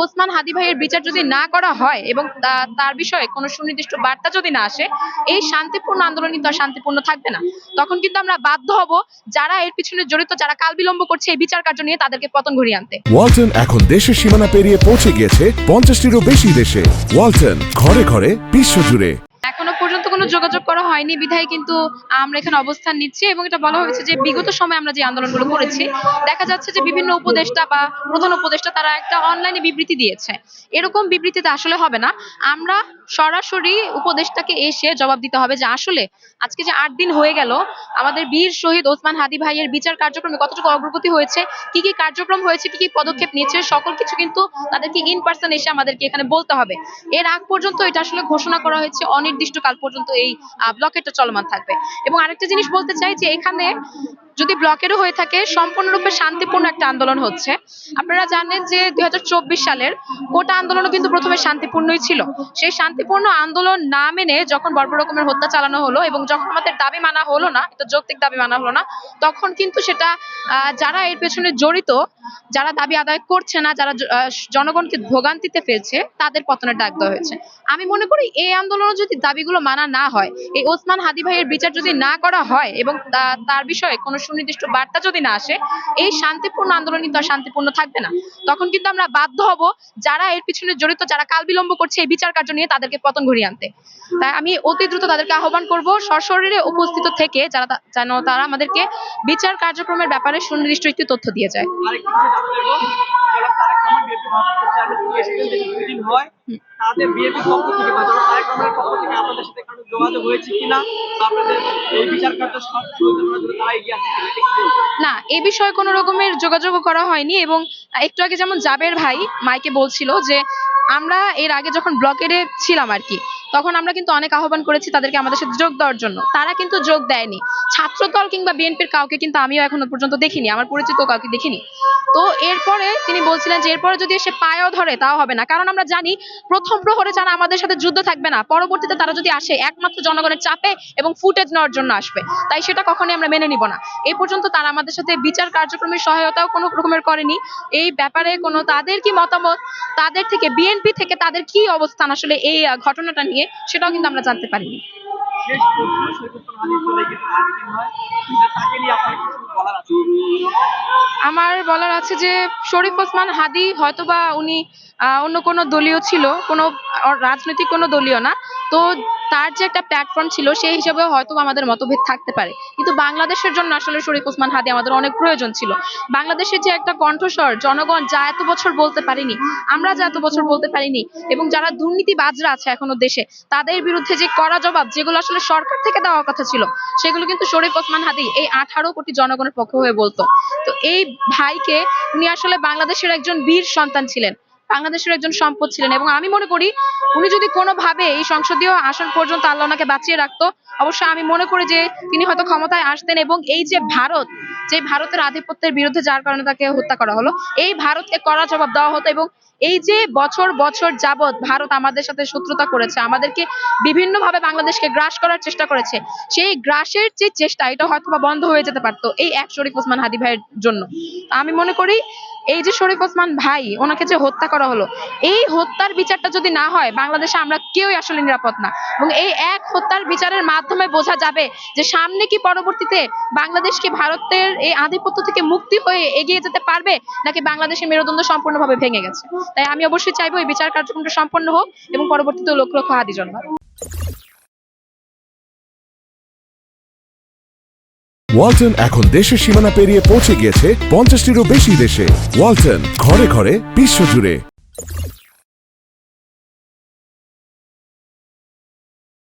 ওসমান হাদি ভাইয়ের বিচার যদি না করা হয় এবং তার বিষয়ে কোনো সুনির্দিষ্ট বার্তা যদি না আসে, এই শান্তিপূর্ণ আন্দোলন কিন্তু আর শান্তিপূর্ণ থাকবে না। তখন কিন্তু আমরা বাধ্য হব যারা এর পিছনে জড়িত, যারা কাল বিলম্ব করছে এই বিচার কার্য নিয়ে, তাদেরকে পতন ঘুরিয়ে আনতে। ওয়ালটন এখন দেশের সীমানা পেরিয়ে পৌঁছে গিয়েছে 50টিরও বেশি দেশে। ওয়ালটন, ঘরে ঘরে বিশ্বজুড়ে। এখনো পর্যন্ত কোনো যোগাযোগ করা হয়নি বিধায় কিন্তু আমরা এখানে অবস্থান নিচ্ছি, এবং এটা বলা হয়েছে যে বিগত সময়ে আমরা যে আন্দোলনগুলো করেছি, দেখা যাচ্ছে যে বিভিন্ন উপদেষ্টা বা প্রধান উপদেষ্টা তারা একটা অনলাইনে বিবৃতি দিয়েছে। এরকম বিবৃতিতে আসলে হবে না। আমরা সরাসরি উপদেষ্টাকে এসে জবাব দিতে হবে যে আসলে আজকে যে 8 দিন হয়ে গেল আমাদের বীর শহীদ ওসমান হাদি ভাইয়ের বিচার কার্যক্রমে কতটুকু অগ্রগতি হয়েছে, কি কি কার্যক্রম হয়েছে, কি কি পদক্ষেপ নিয়েছে, সকল কিছু কিন্তু তাদেরকে ইন পার্সন এসে আমাদেরকে এখানে বলতে হবে। এর আগ পর্যন্ত এটা আসলে ঘোষণা করা হয়েছে অনির্দিষ্টকাল পর্যন্ত এই ব্লকেটটা চলমান থাকবে। এবং আরেকটা জিনিস বলতে চাই যে এখানে যদি ব্লকেরও হয়ে থাকে, সম্পূর্ণরূপে শান্তিপূর্ণ একটা আন্দোলন হচ্ছে। আপনারা জানেন যে 2024 সালের কোটা আন্দোলনও কিন্তু প্রথমে শান্তিপূর্ণই ছিল। সেই শান্তিপূর্ণ আন্দোলন না মেনে যখন বর্বর রকমের হত্যা চালানো হলো এবং যখন আমাদের দাবি মানা হলো না, এটা যৌক্তিক দাবি মানা হলো না, তখন কিন্তু সেটা যারা এর পেছনে জড়িত, যারা দাবি আদায় করছে না, যারা জনগণকে ভোগান্তিতে ফেলছে, তাদের পতনের ডাক দেওয়া হয়েছে। আমি মনে করি এই আন্দোলনে যদি দাবিগুলো মানা না হয়, এই ওসমান হাদি ভাইয়ের বিচার যদি না করা হয় এবং তার বিষয়ে কোনো সুনির্দিষ্ট বার্তা যদি না আসে, এই শান্তিপূর্ণ আন্দোলন কিন্তু আর শান্তিপূর্ণ থাকবে না। তখন কিন্তু আমরা বাধ্য হব যারা এর পিছনে জড়িত, যারা কাল বিলম্ব করছে এই বিচার কার্য নিয়ে, তাদেরকে পতন ঘুরিয়ে আনতে। তাই আমি অতি দ্রুত তাদেরকে আহ্বান করব সশরীরে উপস্থিত থেকে যেন তারা আমাদেরকে বিচার কার্যক্রমের ব্যাপারে সুনির্দিষ্ট একটি তথ্য দিয়ে যায়। না, এ বিষয়ে কোনো রকমের যোগাযোগ করা হয়নি। এবং একটু আগে যেমন জাবের ভাই মাইকে বলছিল যে আমরা এর আগে যখন ব্লকেটে ছিলাম আর কি, তখন আমরা কিন্তু অনেক আহ্বান করেছি তাদেরকে আমাদের সাথে যোগ দেওয়ার জন্য, তারা কিন্তু যোগ দেয়নি। ছাত্রদল কিংবা বিএনপির কাউকে কিন্তু আমিও এখনো পর্যন্ত দেখিনি, আমার পরিচিত কাউকে দেখিনি। তো এরপরে তিনি বলছিলেন যে এরপরে যদি এসে পায়েও ধরে তাও হবে না, কারণ আমরা জানি প্রথম প্রহরে যারা আমাদের সাথে যুদ্ধ থাকবে না, পরবর্তীতে তারা যদি আসে একমাত্র জনগণের চাপে এবং ফুটেজ নেওয়ার জন্য আসবে। তাই সেটা কখনোই আমরা মেনে নিব না। এই পর্যন্ত তারা আমাদের সাথে বিচার কার্যক্রমের সহায়তাও কোনো রকমের করেনি। এই ব্যাপারে কোনো তাদের কি মতামত, তাদের থেকে বিএনপি থেকে তাদের কি অবস্থান আসলে এই ঘটনাটা নিয়ে, সেটাও কিন্তু আমরা জানতে পারিনি। আমার বলার আছে যে শরীফ ওসমান হাদি হয়তোবা উনি অন্য কোনো দলীয় ছিল, কোনো রাজনৈতিক কোনো দলীয় না, তো তার যে একটা প্ল্যাটফর্ম ছিল সেই হিসাবে হয়তো আমাদের মতভেদ থাকতে পারে, কিন্তু বাংলাদেশের জন্য আসলে শরীফ ওসমান হাদি আমাদের অনেক প্রয়োজন ছিল। বাংলাদেশের যে একটা কণ্ঠস্বর, জনগণ যা এত বছর বলতে পারিনি, আমরা যা এত বছর বলতে পারিনি, এবং যারা দুর্নীতিবাজরা আছে এখনো দেশে, তাদের বিরুদ্ধে যে কড়া জবাব যেগুলো আসলে সরকার থেকে দেওয়ার কথা ছিল, সেগুলো কিন্তু শরীফ ওসমান হাদি এই 18 কোটি জনগণের পক্ষ হয়ে বলতো। তো এই ভাইকে, উনি আসলে বাংলাদেশের একজন বীর সন্তান ছিলেন, বাংলাদেশের একজন সম্পদ ছিলেন, এবং আমি মনে করি উনি যদি কোনোভাবে এই সংসদীয় আসন পর্যন্ত আল্লাহ ওনাকে বাঁচিয়ে রাখতো, অবশ্যই আমি মনে করি যে তিনি হয়তো ক্ষমতায় আসতেন, এবং এই যে ভারতের আধিপত্যের বিরুদ্ধে যার কারণে তাকে হত্যা করা হলো, এই ভারতকে কড়া জবাব দেওয়া হতো। এবং এই যে বছর বছর যাবৎ ভারত আমাদের সাথে শত্রুতা করেছে, আমাদেরকে বিভিন্নভাবে বাংলাদেশকে গ্রাস করার চেষ্টা করেছে, সেই গ্রাসের যে চেষ্টা, এটা হয়তো বা বন্ধ হয়ে যেতে পারতো এই এক শরীফ ওসমান হাদি ভাইয়ের জন্য। আমি মনে করি এই যে শরীফ ওসমান ভাই, ওনাকে যে হত্যা করা হলো, এই হত্যার বিচারটা যদি না হয়, বাংলাদেশে আমরা কেউই আসলে নিরাপদ না। এবং এই এক হত্যার বিচারের মাধ্যমে বোঝা যাবে যে সামনে কি পরবর্তীতে বাংলাদেশ কি ভারতের এই আধিপত্য থেকে মুক্তি হয়ে এগিয়ে যেতে পারবে, নাকি বাংলাদেশের মেরুদণ্ড সম্পূর্ণভাবে ভেঙে গেছে। তাই আমি অবশ্যই চাইবো এই বিচার কার্যক্রমটা সম্পন্ন হোক এবং পরবর্তীতে লক্ষ লক্ষ হাদি জন্মাক। ওয়ালটন এখন দেশের সীমানা পেরিয়ে পৌঁছে গিয়েছে 50টিরও বেশি দেশে। ওয়ালটন, ঘরে ঘরে বিশ্বজুড়ে।